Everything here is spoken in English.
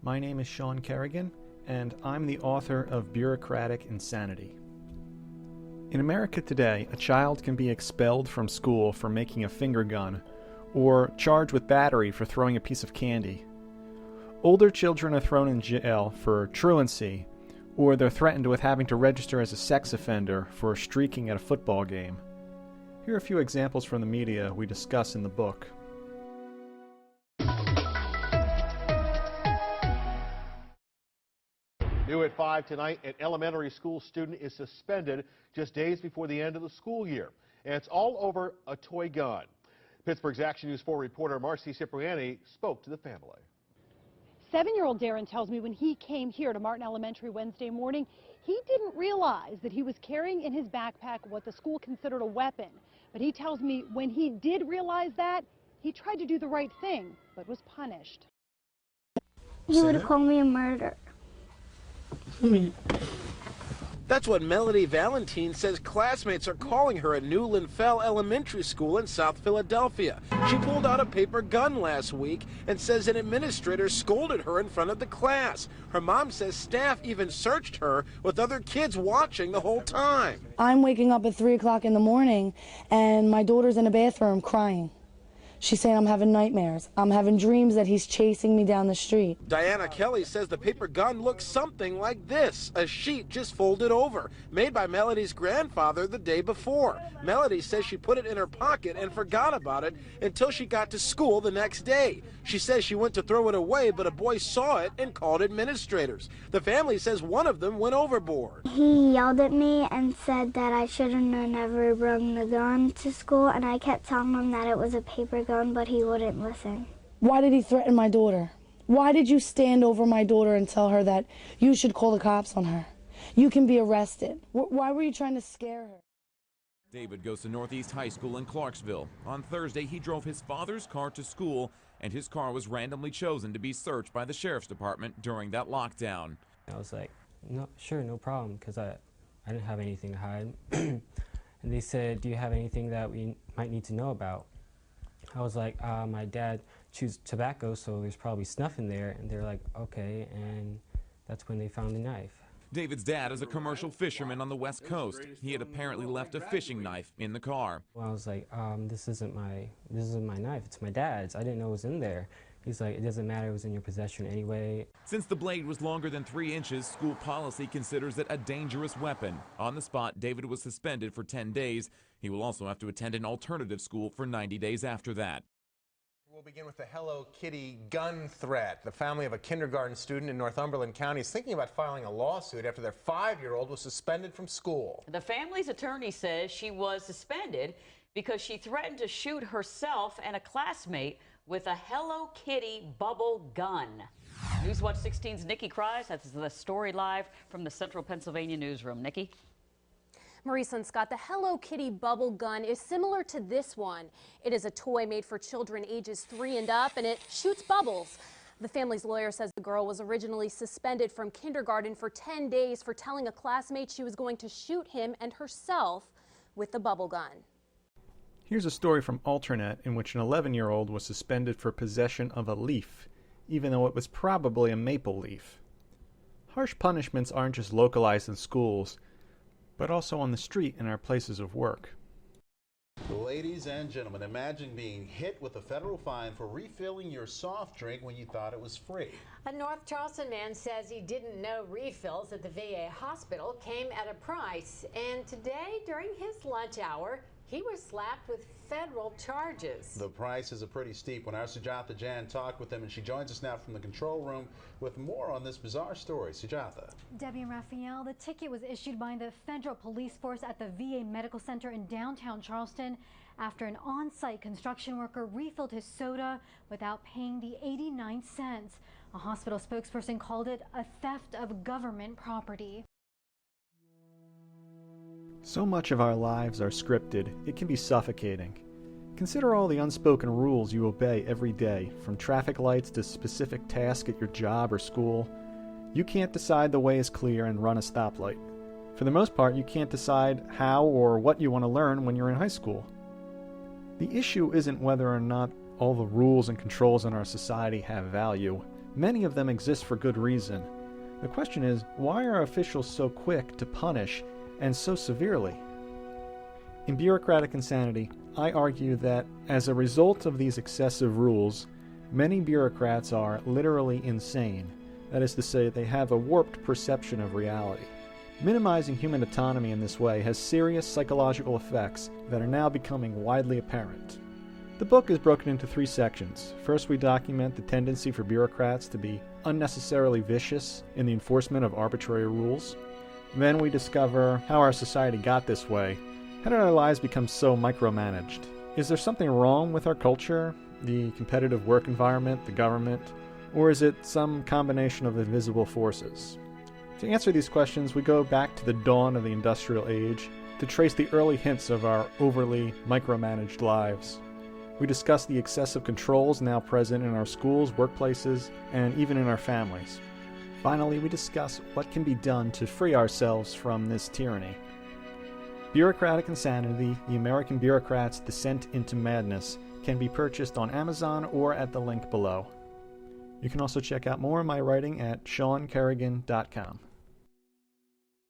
My name is Sean Kerrigan, and I'm the author of Bureaucratic Insanity. In America today, a child can be expelled from school for making a finger gun, or charged with battery for throwing a piece of candy. Older children are thrown in jail for truancy, or they're threatened with having to register as a sex offender for streaking at a football game. Here are a few examples from the media we discuss in the book. New at 5 tonight, an elementary school student is suspended just days before the end of the school year. And it's all over a toy gun. Pittsburgh's Action News 4 reporter Marcy Cipriani spoke to the family. 7-year-old Darren tells me when he came here to Martin Elementary Wednesday morning, he didn't realize that he was carrying in his backpack what the school considered a weapon. But he tells me when he did realize that, he tried to do the right thing, but was punished. He would have called me a murderer. That's what Melody Valentine says classmates are calling her at Newland Fell Elementary School in South Philadelphia. She pulled out a paper gun last week and says an administrator scolded her in front of the class. Her mom says staff even searched her with other kids watching the whole time. I'm waking up at 3 o'clock in the morning and my daughter's in the bathroom crying. She's saying I'm having nightmares. I'm having dreams that he's chasing me down the street. Diana Kelly says the paper gun looks something like this, a sheet just folded over, made by Melody's grandfather the day before. Melody says she put it in her pocket and forgot about it until she got to school the next day. She says she went to throw it away, but a boy saw it and called administrators. The family says one of them went overboard. He yelled at me and said that I shouldn't have never brought the gun to school, and I kept telling him that it was a paper gun, but he wouldn't listen. Why did he threaten my daughter? Why did you stand over my daughter and tell her that you should call the cops on her? You can be arrested. Why were you trying to scare her? David goes to Northeast High School in Clarksville. On Thursday, he drove his father's car to school, and his car was randomly chosen to be searched by the sheriff's department during that lockdown. I was like, no, sure, no problem, because I didn't have anything to hide. And they said, do you have anything that we might need to know about? I was like, my dad chews tobacco, so there's probably snuff in there. And they're like, okay, and that's when they found the knife. David's dad is a commercial fisherman on the West Coast. He had apparently left a fishing knife in the car. Well, I was like, this isn't my knife, it's my dad's. I didn't know it was in there. He's like, it doesn't matter, it was in your possession anyway. Since the blade was longer than 3 inches, school policy considers it a dangerous weapon. On the spot, David was suspended for 10 days. He will also have to attend an alternative school for 90 days after that. We'll begin with the Hello Kitty gun threat. The family of a kindergarten student in Northumberland County is thinking about filing a lawsuit after their 5-year-old was suspended from school. The family's attorney says she was suspended because she threatened to shoot herself and a classmate with a Hello Kitty bubble gun. Newswatch 16's Nikki Kreiss has the story live from the Central Pennsylvania newsroom. Nikki? Marisa and Scott, the Hello Kitty bubble gun is similar to this one. It is a toy made for children ages 3 and up, and it shoots bubbles. The family's lawyer says the girl was originally suspended from kindergarten for 10 days for telling a classmate she was going to shoot him and herself with the bubble gun. Here's a story from Alternet in which an 11-year-old was suspended for possession of a leaf, even though it was probably a maple leaf. Harsh punishments aren't just localized in schools, but also on the street in our places of work. Ladies and gentlemen, imagine being hit with a federal fine for refilling your soft drink when you thought it was free. A North Charleston man says he didn't know refills at the VA hospital came at a price, and today, during his lunch hour, he was slapped with federal charges. The price is pretty steep. When our Sujatha Jan talked with him, and she joins us now from the control room with more on this bizarre story. Sujatha. Debbie and Raphael, the ticket was issued by the federal police force at the VA Medical Center in downtown Charleston after an on-site construction worker refilled his soda without paying the 89 cents. A hospital spokesperson called it a theft of government property. So much of our lives are scripted, it can be suffocating. Consider all the unspoken rules you obey every day, from traffic lights to specific tasks at your job or school. You can't decide the way is clear and run a stoplight. For the most part, you can't decide how or what you want to learn when you're in high school. The issue isn't whether or not all the rules and controls in our society have value. Many of them exist for good reason. The question is, why are officials so quick to punish, and so severely? In Bureaucratic Insanity, I argue that as a result of these excessive rules, many bureaucrats are literally insane. That is to say, they have a warped perception of reality. Minimizing human autonomy in this way has serious psychological effects that are now becoming widely apparent. The book is broken into 3 sections. First, we document the tendency for bureaucrats to be unnecessarily vicious in the enforcement of arbitrary rules. Then we discover how our society got this way. How did our lives become so micromanaged? Is there something wrong with our culture, the competitive work environment, the government, or is it some combination of invisible forces? To answer these questions, we go back to the dawn of the industrial age to trace the early hints of our overly micromanaged lives. We discuss the excessive controls now present in our schools, workplaces, and even in our families. Finally, we discuss what can be done to free ourselves from this tyranny. Bureaucratic Insanity, The American Bureaucrats' Descent into Madness, can be purchased on Amazon or at the link below. You can also check out more of my writing at seankerrigan.com.